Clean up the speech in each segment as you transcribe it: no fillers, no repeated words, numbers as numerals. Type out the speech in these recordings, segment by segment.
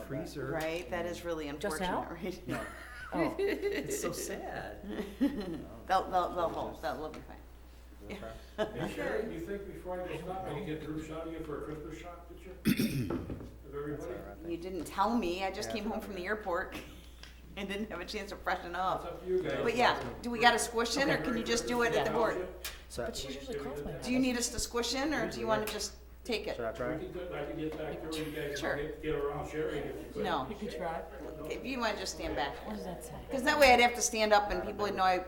freezer. Right, that is really Just unfortunate, now? right? No, Oh, it's so sad. They'll hold, they'll be fine. Hey Sherry, do you think before I go stop, I can get group shot of you for a Christmas shot picture? Of everybody? You didn't tell me, I just came home from the airport and didn't have a chance to freshen It's up. up to you guys. But yeah, do we gotta squish in, or can you just do it at the board? So, but she usually calls my Do you need us to squish in, or do you wanna just take it? should I try? I can get back there when you guys Sure. get around Sherry if you could. No, You could try. if you wanna just stand back. What does that say? Cause that way I'd have to stand up and people would know I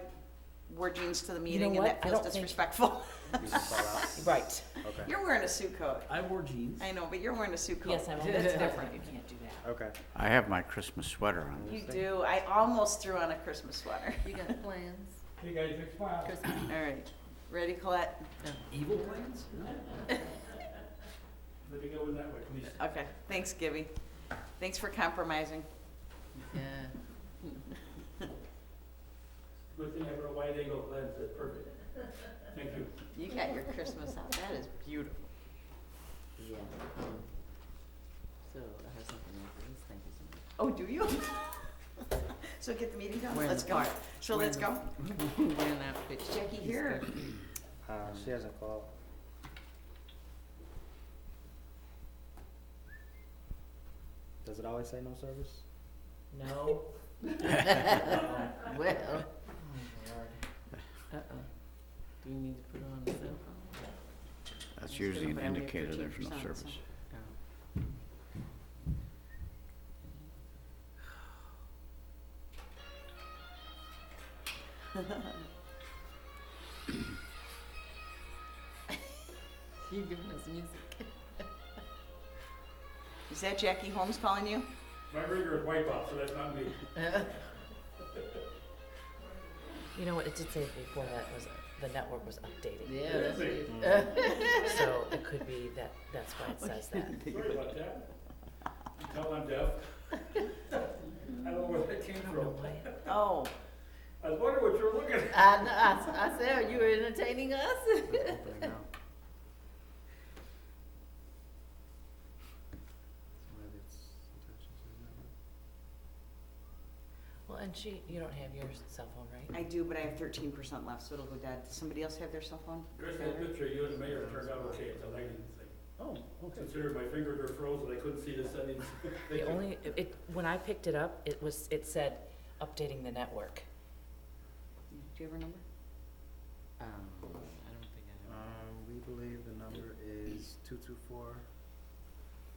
wore jeans to the meeting and what? that I feels don't think- disrespectful. You can fall out. Right. Okay. You're wearing a suit coat. I wore jeans. I know, but you're wearing a suit coat. Yes, I'm. That's different. You can't do that. Okay. I have my Christmas sweater on. You do. I almost threw on a Christmas sweater. You got plans? Hey guys, big smile. All right. Ready, Colette? Evil plans? Let me go in that way, please. Okay. Thanks, Gibby. Thanks for compromising. Yeah. Good thing I have a wide angle lens, that's perfect. Thank you. You got your Christmas out. That is beautiful. Yeah. So I have something after this. Thank you so much. Oh, do you? So get the meeting done? We're in Let's the go. park. So We're let's in go. We're in that picture. Jackie here. She hasn't called. Does it always say no service? No. Well. Uh-oh. Do we need to put it on the cell phone? That's usually an But I only have indicator there's no 13%, service. Oh. You're giving us music. Is that Jackie Holmes calling you? My rigger is wipeout, so that's not me. You know what, it did say before that was, the network was updating. Yeah, that's it. So it could be that, that's why it says that. Sorry about that. Tell I'm deaf. I don't know where that came I don't know from. why. Oh, I was wondering what you were looking at. I said, are you entertaining us? Open it now. Maybe it's attached to the network. Well, and you don't have your cell phone, right? I do, but I have 13% left, so it'll go dead. Does somebody else have their cell phone? Chris, that picture of you and the mayor turned out okay at the lighting thing. Oh, okay. Considering my fingers are frozen, I couldn't see the settings. The only, when I picked it up, it said updating the network. Do you have her number? I don't think I know. We believe the number is 224-571.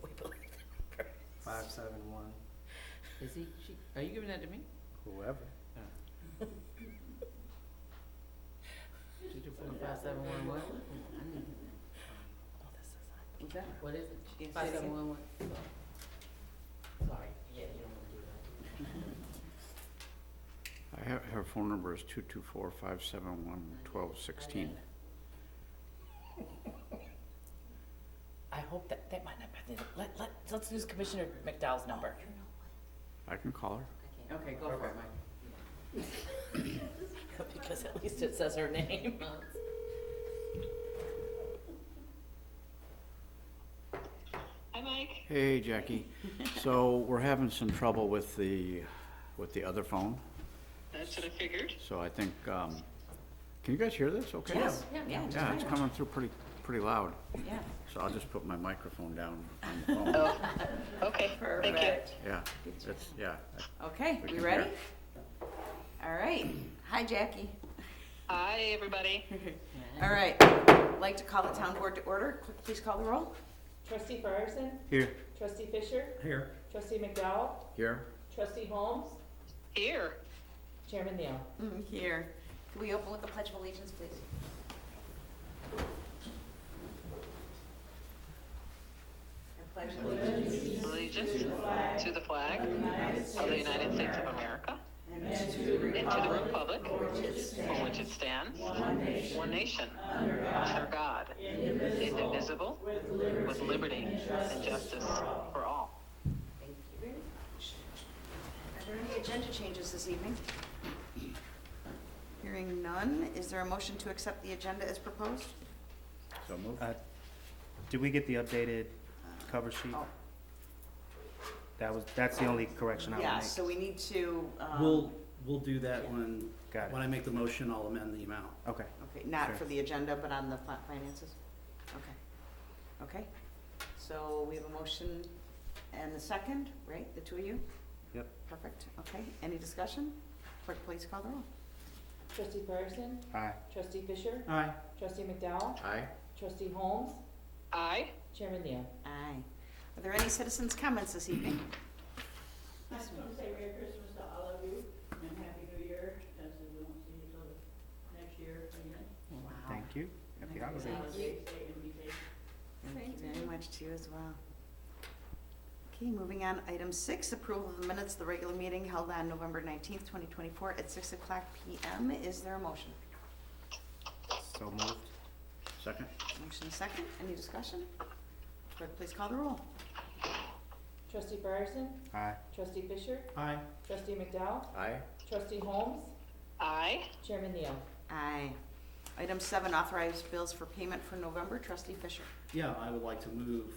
We believe Is he, are you giving that to me? Whoever. 224-571 what? Oh, this is on. What's that? What is it? Yes, say it again. 571 what? Sorry, yeah, you don't want to do that. I have, her phone number is 224-571-1216. I hope that might not be, let's use Commissioner McDowell's number. I can call her. Okay, go for it, Mike. Because at least it says her name. Hi, Mike. Hey, Jackie. So we're having some trouble with the other phone. That's what I figured. So I think, can you guys hear this okay? Yes, yeah, just Yeah, it's fine. coming through pretty loud. Yeah. So I'll just put my microphone down on the phone. Oh, okay. Thank you. Perfect. Yeah, that's, yeah. Okay, We we can ready? hear. All right. Hi, Jackie. Hi, everybody. All right. Like to call the town board to order. Please call the roll. Trustee Frierson, Here. Trustee Fisher, Here. Trustee McDowell, Here. Trustee Holmes, Here. Chairman Neal. Here. Can we open with the Pledge of Allegiance, please? I pledge Allegiance to the flag of the United States of America and to the republic for which it stands, one nation, under God, indivisible, with liberty and justice for all. Thank you very much. Are there any agenda changes this evening? Hearing none, is there a motion to accept the agenda as proposed? So move. Did we get the updated cover sheet? Oh. That's the only correction I would make. Yeah, so we need to, We'll do that when, Got it. when I make the motion, I'll amend the amount. Okay. okay, not Sure. for the agenda, but on the finances? Okay. Okay, so we have a motion and a second, right, the two of you? Yep. Perfect, okay, any discussion? Clerk, please call the roll. Trustee Patterson, Aye. trustee Fisher, Aye. trustee McDowell, Aye. trustee Holmes, Aye. Chairman Neal. Aye. Are there any citizens' comments this evening? I just want to say Merry Christmas to all of you and Happy New Year, as we won't see you till next year again. Wow. Thank you. Happy Thank you. holidays. Holidays, stay and be safe. Thank you very much to you as well. Okay, moving on, item 6, approval of the minutes of the regular meeting held on November 19th, 2024 at 6:00 PM. Is there a motion? So moved. Second? Motion second, any discussion? Clerk, please call the roll. Trustee Patterson, Aye. trustee Fisher, Aye. trustee McDowell, Aye. trustee Holmes, Aye. Chairman Neal. Aye. Item 7, authorized bills for payment for November. Trustee Fisher. Yeah, I would like to move,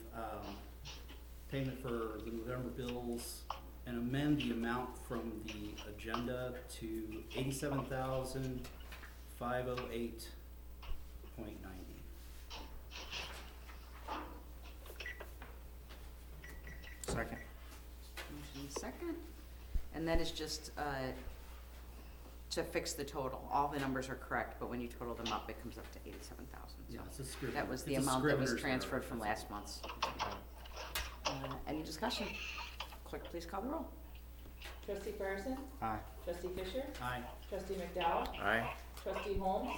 payment for the November bills and amend the amount from the agenda to $87,508.90. Second. Motion second. And that is just to fix the total. All the numbers are correct, but when you total them up, it comes up to 87,000. Yeah, it's a scrivener. That was the it's a amount that was scrivener's transferred error. from last month's. Any discussion? Clerk, please call the roll. Trustee Patterson, Aye. trustee Fisher, Aye. trustee McDowell, Aye. trustee Holmes,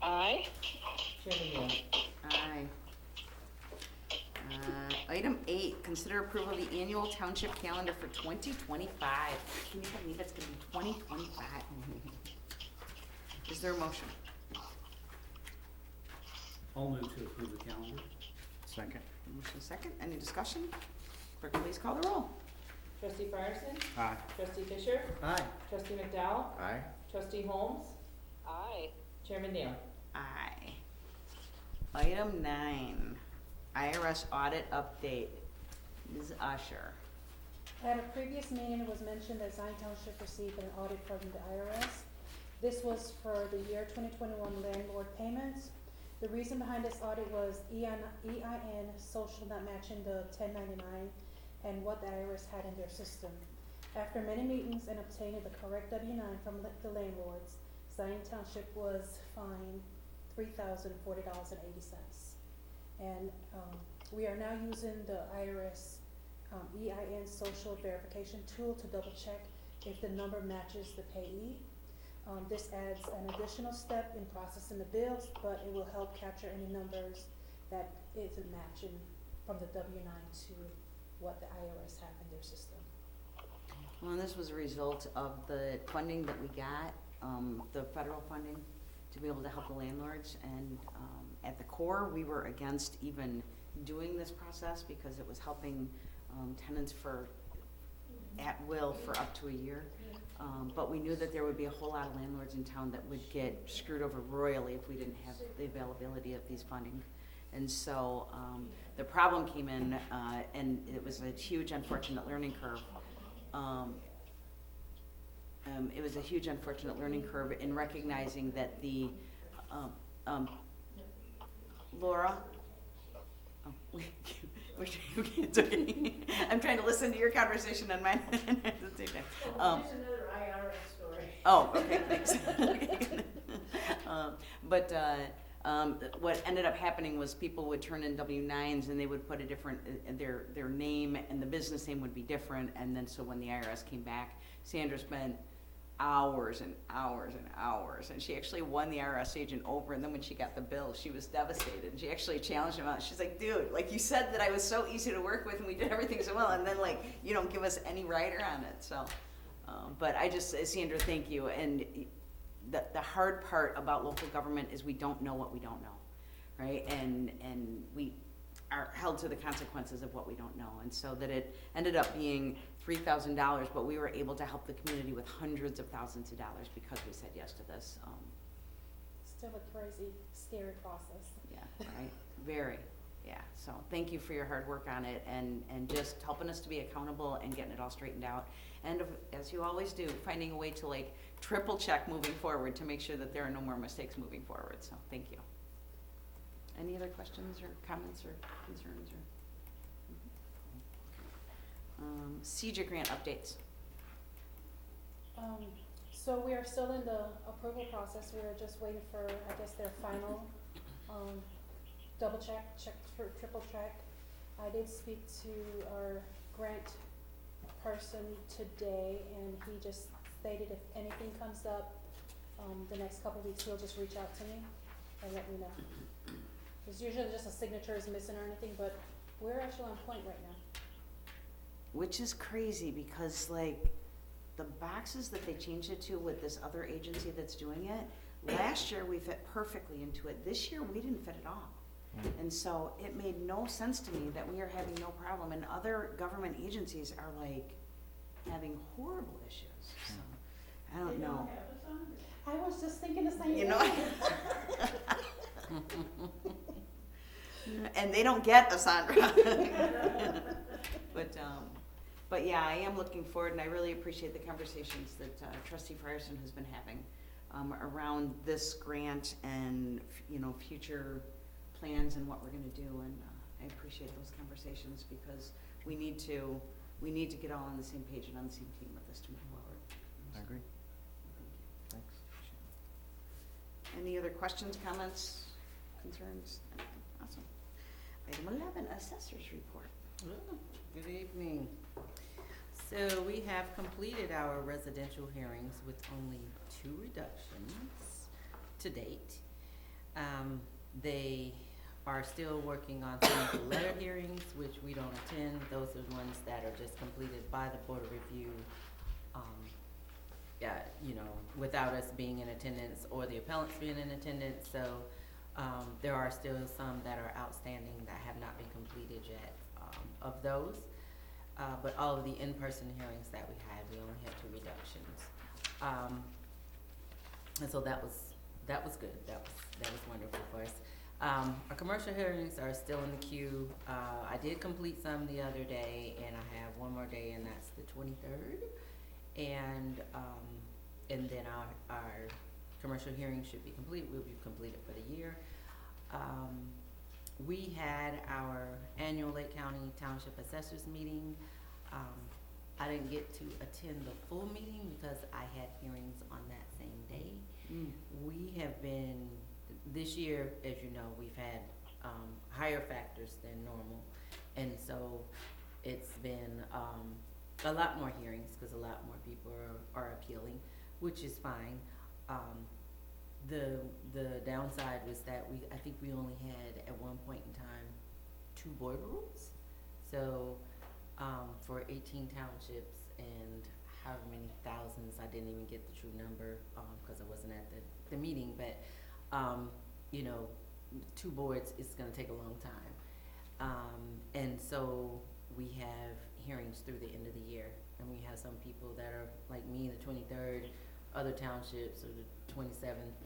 Aye. Chairman Neal. Aye. Item 8, consider approval of the annual township calendar for 2025. Can you believe it's gonna be 2025? Is there a motion? I'll move to approve the calendar. Second. Motion second, any discussion? Clerk, please call the roll. Trustee Patterson, Aye. trustee Fisher, Aye. trustee McDowell, Aye. trustee Holmes, Aye. Chairman Neal. Aye. Item 9, IRS audit update. Ms. Usher. At a previous meeting, it was mentioned that Zion Township received an audit from the IRS. This was for the year 2021 landlord payments. The reason behind this audit was EIN social not matching the 1099 and what the IRS had in their system. After many meetings and obtaining the correct W-9 from the landlords, Zion Township was fined $3,040.80. And we are now using the IRS EIN social verification tool to double check if the number matches the payee. This adds an additional step in processing the bills, but it will help capture any numbers that isn't matching from the W-9 to what the IRS have in their system. Well, and this was a result of the funding that we got, the federal funding, to be able to help the landlords. And at the core, we were against even doing this process because it was helping tenants for at will for up to a year. But we knew that there would be a whole lot of landlords in town that would get screwed over royally if we didn't have the availability of these funding. And so the problem came in, and it was a huge unfortunate learning curve. It was a huge unfortunate learning curve in recognizing that the, Laura? Oh, it's okay. I'm trying to listen to your conversation on mine at the same time. Here's another IRS story. Oh, okay, thanks. What ended up happening was people would turn in W-9s and they would put a different, their name and the business name would be different. And then so when the IRS came back, Sandra spent hours and hours and hours, and she actually won the IRS agent over. And then when she got the bill, she was devastated, and she actually challenged him out. She's like, dude, like, you said that I was so easy to work with and we did everything so well, and then like you don't give us any rider on it. So but I just, Sandra, thank you. And the hard part about local government is we don't know what we don't know, right? And we are held to the consequences of what we don't know. And so that it ended up being $3,000, but we were able to help the community with hundreds of thousands of dollars because we said yes to this. Still a crazy, scary process. Yeah, right. Very. Yeah, so thank you for your hard work on it and just helping us to be accountable and getting it all straightened out. And as you always do, finding a way to like triple check moving forward to make sure that there are no more mistakes moving forward. So thank you. Any other questions or comments or concerns or? CJA grant updates. So we are still in the approval process. We are just waiting for, I guess, their final, double check, triple check. I did speak to our grant person today, and he just stated if anything comes up, the next couple of weeks, he'll just reach out to me and let me know. It's usually just a signature is missing or anything, but we're actually on point right now. Which is crazy because like the boxes that they changed it to with this other agency that's doing it, last year we fit perfectly into it. This year we didn't fit at all. And so it made no sense to me that we are having no problem and other government agencies are like having horrible issues. So I don't know. I was just thinking the same thing. You know? And they don't get a Sandra. But yeah, I am looking forward, and I really appreciate the conversations that Trustee Frierson has been having around this grant and future plans and what we're going to do. And I appreciate those conversations because we need to get all on the same page and on the same team with this to move forward. I agree. Thank you. Thanks. Any other questions, comments, concerns? Awesome. Item 11, assessor's report. Good evening. So we have completed our residential hearings with only 2 reductions to date. They are still working on some of the letter hearings, which we don't attend. Those are the ones that are just completed by the Board of Review, without us being in attendance or the appellants being in attendance. So there are still some that are outstanding that have not been completed yet of those. But all of the in-person hearings that we had, we only had 2 reductions. And so that was good. That was wonderful for us. Our commercial hearings are still in the queue. I did complete some the other day, and I have one more day, and that's the 23rd. And then our commercial hearing should be complete. We'll be completed for the year. We had our annual Lake County Township Assessors meeting. I didn't get to attend the full meeting because I had hearings on that same day. We have been, this year, as you know, we've had higher factors than normal. And so it's been a lot more hearings because a lot more people are appealing, which is fine. The downside was that I think we only had at one point in time 2 boardrooms. So for 18 townships and however many thousands, I didn't even get the true number because I wasn't at the meeting, but 2 boards is going to take a long time. And so we have hearings through the end of the year, and we have some people that are like me, the 23rd, other townships are the 27th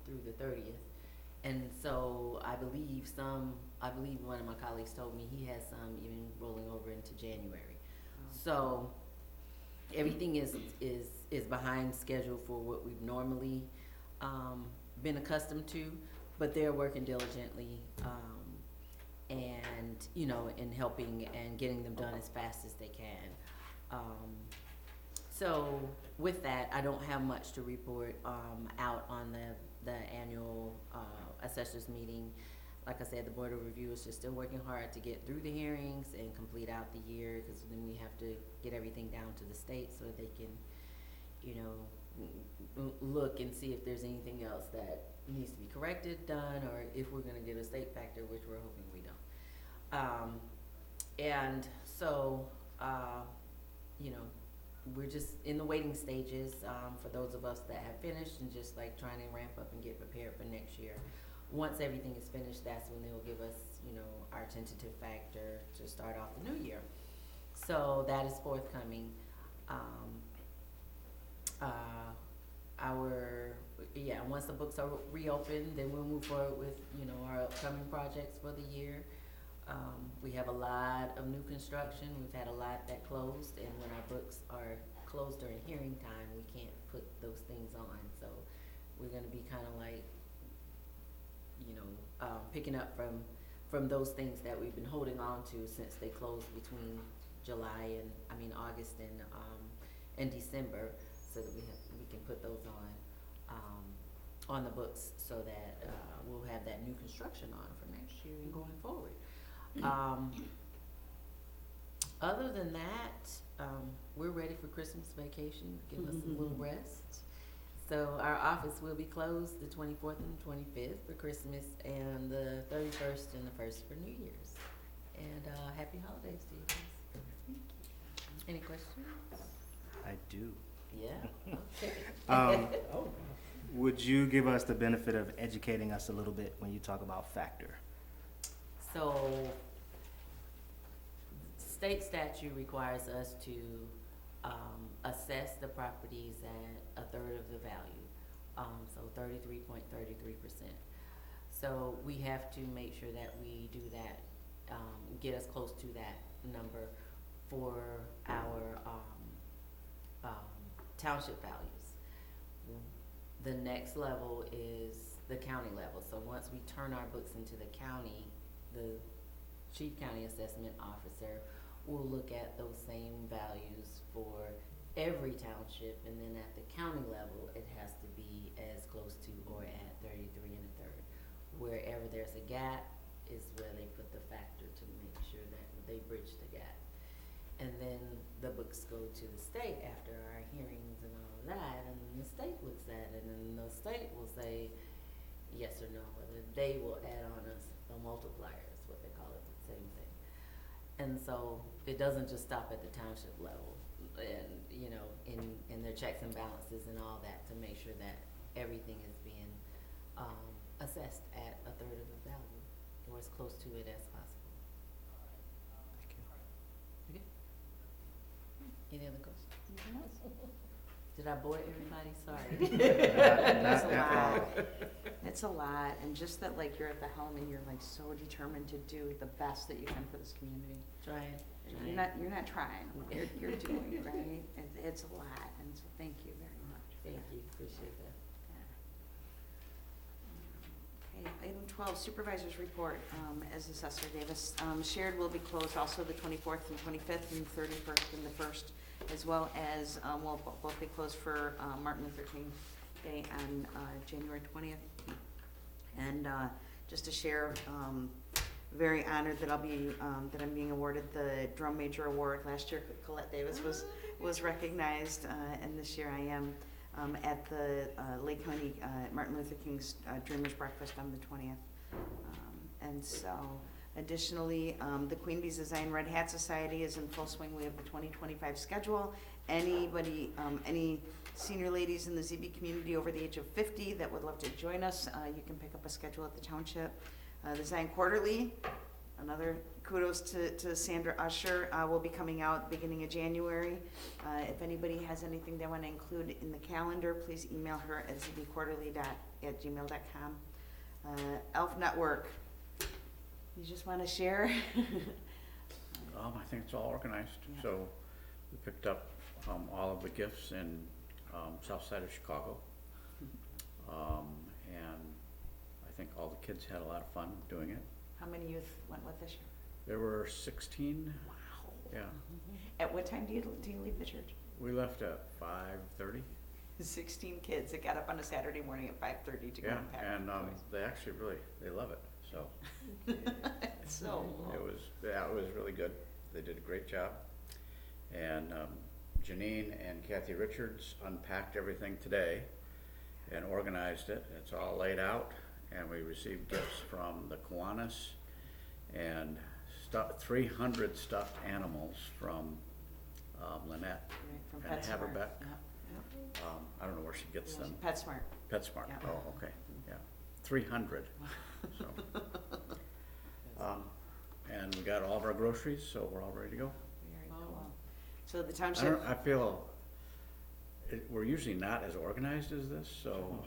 through the 30th. And so I believe one of my colleagues told me he has some even rolling over into January. So everything is behind schedule for what we've normally been accustomed to, but they're working diligently and in helping and getting them done as fast as they can. So with that, I don't have much to report out on the annual assessors meeting. Like I said, the Board of Review is just still working hard to get through the hearings and complete out the year, because then we have to get everything down to the state so they can, look and see if there's anything else that needs to be corrected, done, or if we're going to get a state factor, which we're hoping we don't. And so, we're just in the waiting stages for those of us that have finished and just like trying to ramp up and get prepared for next year. Once everything is finished, that's when they'll give us, our tentative factor to start off the new year. So that is forthcoming. Once the books are reopened, then we'll move forward with, our upcoming projects for the year. We have a lot of new construction, we've had a lot that closed, and when our books are closed during hearing time, we can't put those things on, so we're gonna be kinda like, you know, picking up from those things that we've been holding on to since they closed between August and December, so that we can put those on the books, so that, we'll have that new construction on for next year and going forward. Other than that, we're ready for Christmas vacation, give us a little rest. So our office will be closed the 24th and 25th for Christmas, and the 31st and the 1st for New Year's. And happy holidays to you guys. Any questions? I do. Yeah, okay. Oh. Would you give us the benefit of educating us a little bit when you talk about factor? So, state statute requires us to assess the properties at a third of the value, so 33.33%. So we have to make sure that we do that, get us close to that number for our township values. The next level is the county level. So once we turn our books into the county, the chief county assessment officer will look at those same values for every township, and then at the county level, it has to be as close to or at 33 1/3. Wherever there's a gap is where they put the factor to make sure that they bridge the gap. And then the books go to the state after our hearings and all of that, and then the state looks at it, and the state will say yes or no, whether they will add on a multiplier, is what they call it, the same thing. And so it doesn't just stop at the township level, and, you know, in their checks and balances and all that, to make sure that everything is being assessed at a third of the value, or as close to it as possible. Okay. Any other questions? Did I bore everybody? Sorry. That's a lot. It's a lot, and just that, like, you're at the helm and you're like so determined to do the best that you can for this community. Trying. You're not trying. You're doing, right? It's a lot, and so thank you very much. Thank you, appreciate that. Okay, item 12, supervisor's report. As Assessor Davis shared, will be closed also the 24th and 25th and the 31st and the 1st, as well as will both be closed for Martin Luther King Day on January 20th. And just to share, very honored that that I'm being awarded the Drum Major Award. Last year, Colette Davis was recognized, and this year I am at the Lake County Martin Luther King's Dreamers Breakfast on the 20th. And so, additionally, the Queen Bee's Design Red Hat Society is in full swing. We have the 2025 schedule. Anybody, any senior ladies in the ZB community over the age of 50 that would love to join us, you can pick up a schedule at the Township. The Zion Quarterly, another kudos to Sandra Usher, will be coming out beginning of January. If anybody has anything they want to include in the calendar, please email her at zbquarterly@gmail.com. Elf Network, you just want to share? I think it's all organized. Yeah. So we picked up all of the gifts in south side of Chicago. And I think all the kids had a lot of fun doing it. How many youth went with this year? There were 16. Wow. Yeah. At what time do you leave the church? We left at 5:30. 16 kids that got up on a Saturday morning at 5:30 to go Yeah, and pack. and they actually they love it. So So it was really good. They did a great job. And Janine and Kathy Richards unpacked everything today and organized it. It's all laid out, and we received gifts from the Kiwanis and 300 stuffed animals from Lynette from and PetSmart. Haverbeck. Yep. I don't know where she gets them. PetSmart. PetSmart. Yeah. Oh, okay. Yeah, 300. So, and we got all of our groceries, so we're all ready to go. Very cool. So the township. I feel we're usually not as organized as this, so,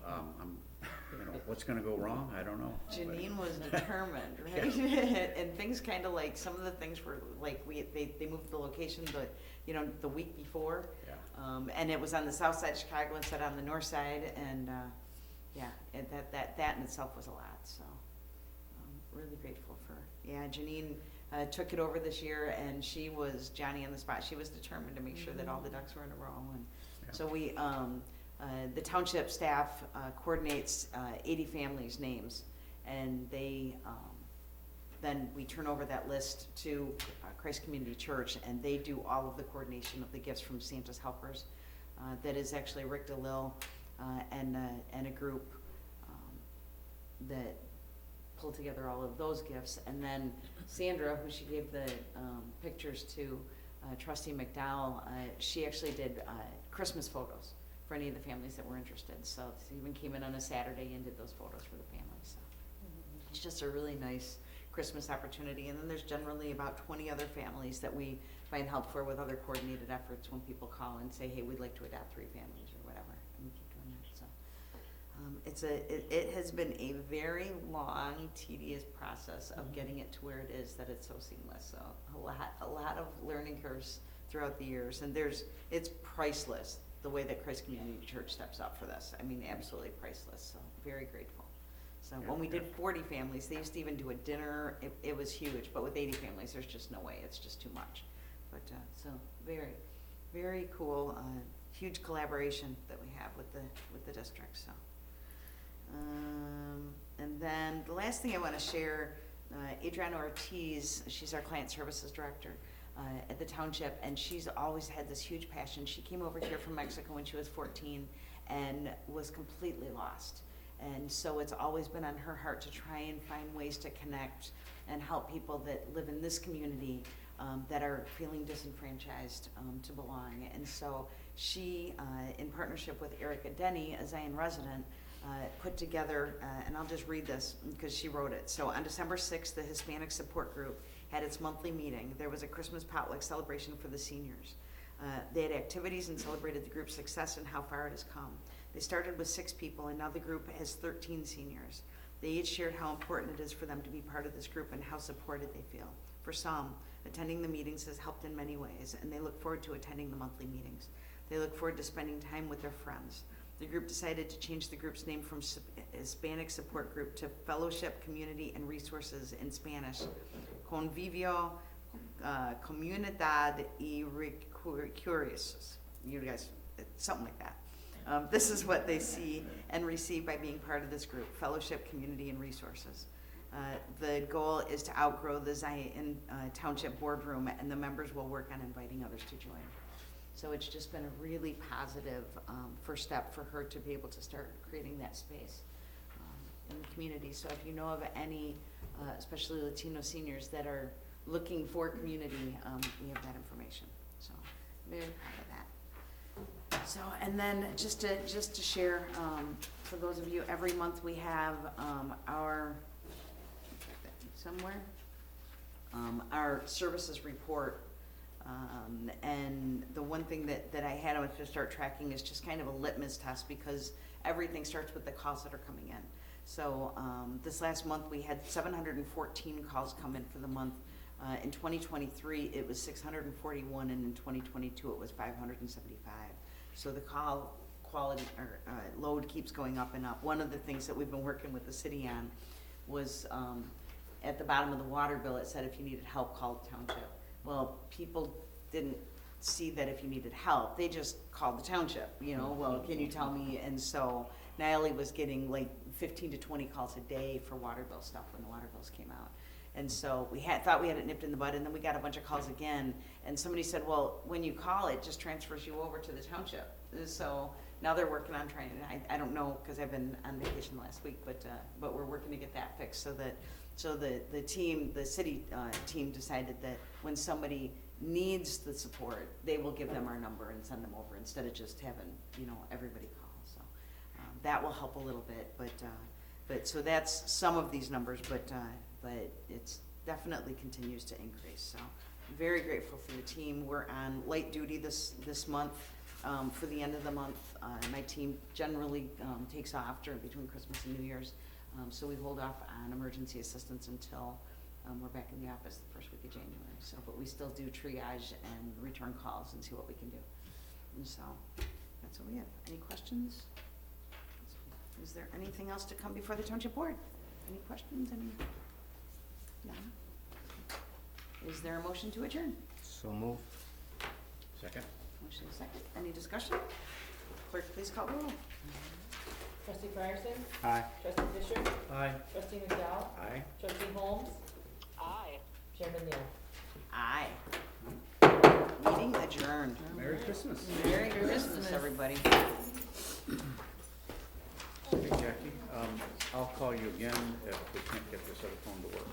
what's gonna go wrong, I don't know. Janine was determined, right? And things kind of like, some of the things were like, they moved the location, the week before. Yeah. And it was on the south side of Chicago instead of on the north side, and, and that in itself was a lot, so. Really grateful for, Janine, took it over this year, and she was Johnny on the spot. She was determined to make sure that all the ducks were in a row, and so we, the township staff coordinates 80 families' names, and they, then we turn over that list to Christ Community Church, and they do all of the coordination of the gifts from Santa's Helpers. That is actually Rick DeLille and a group that pulled together all of those gifts, and then Sandra, who she gave the pictures to, Trustee McDowell, she actually did Christmas photos for any of the families that were interested. So she even came in on a Saturday and did those photos for the families. So it's just a really nice Christmas opportunity. And then there's generally about 20 other families that we find help for with other coordinated efforts when people call and say, hey, we'd like to adopt 3 families or whatever. And we keep doing that. So it has been a very long, tedious process of getting it to where it is that it's so seamless. So a lot of learning curves throughout the years, and it's priceless the way that Christ Community Church steps up for this. I mean, absolutely priceless. So very grateful. So when we did 40 families, they used to even do a dinner. It was huge, but with 80 families, there's just no way. It's just too much. But so very, very cool. Huge collaboration that we have with the district. So. And then the last thing I want to share, Adriana Ortiz, she's our client services director at the township, and she's always had this huge passion. She came over here from Mexico when she was 14 and was completely lost. And so it's always been on her heart to try and find ways to connect and help people that live in this community that are feeling disenfranchised to belong. And so she, in partnership with Erica Denny, a Zion resident, put together, and I'll just read this because she wrote it. So on December 6th, the Hispanic Support Group had its monthly meeting. There was a Christmas potluck celebration for the seniors. They had activities and celebrated the group's success and how far it has come. They started with 6 people, and now the group has 13 seniors. They each shared how important it is for them to be part of this group and how supported they feel. For some, attending the meetings has helped in many ways, and they look forward to attending the monthly meetings. They look forward to spending time with their friends. The group decided to change the group's name from Hispanic Support Group to Fellowship, Community, and Resources in Spanish. Convivio, Comunidad y Recursos. You guys, something like that. This is what they see and receive by being part of this group, Fellowship, Community, and Resources. The goal is to outgrow the Zion Township boardroom, and the members will work on inviting others to join. So it's just been a really positive first step for her to be able to start creating that space in the community. So if you know of any, especially Latino seniors that are looking for community, we have that information. So very proud of that. So, and then just to share, for those of you, every month we have our services report. And the one thing that I had to start tracking is just kind of a litmus test, because everything starts with the calls that are coming in. So this last month we had 714 calls come in for the month. In 2023 it was 641, and in 2022 it was 575. So the call quality or load keeps going up and up. One of the things that we've been working with the city on was at the bottom of the water bill it said if you needed help, call the township. Well, people didn't see that if you needed help, they just called the township, well, can you tell me? And so Natalie was getting like 15 to 20 calls a day for water bill stuff when the water bills came out. And so we thought we had it nipped in the bud, and then we got a bunch of calls again, and somebody said, well, when you call, it just transfers you over to the township. So now they're working on trying, I don't know, because I've been on vacation last week, but we're working to get that fixed so the team, the city team decided that when somebody needs the support, they will give them our number and send them over instead of just having, everybody call. So that will help a little bit, but so that's some of these numbers, but it's definitely continues to increase. So very grateful for the team. We're on light duty this month. for the end of the month. My team generally takes off during between Christmas and New Year's, so we hold off on emergency assistance until we're back in the office the first week of January. So, but we still do triage and return calls and see what we can do. And so that's what we have. Any questions? Is there anything else to come before the Township Board? Any questions? Any? No? Is there a motion to adjourn? So move. Second? Motion is second. Any discussion? Clerk, please call the roll. Trustee Frierson? Aye. Trustee Fisher? Aye. Trustee McDowell? Aye. Trustee Holmes? Aye. Chairman Neal? Aye. Meeting adjourned. Merry Christmas. Merry Christmas, everybody. Hey, Jackie, I'll call you again if we can't get this other phone to work.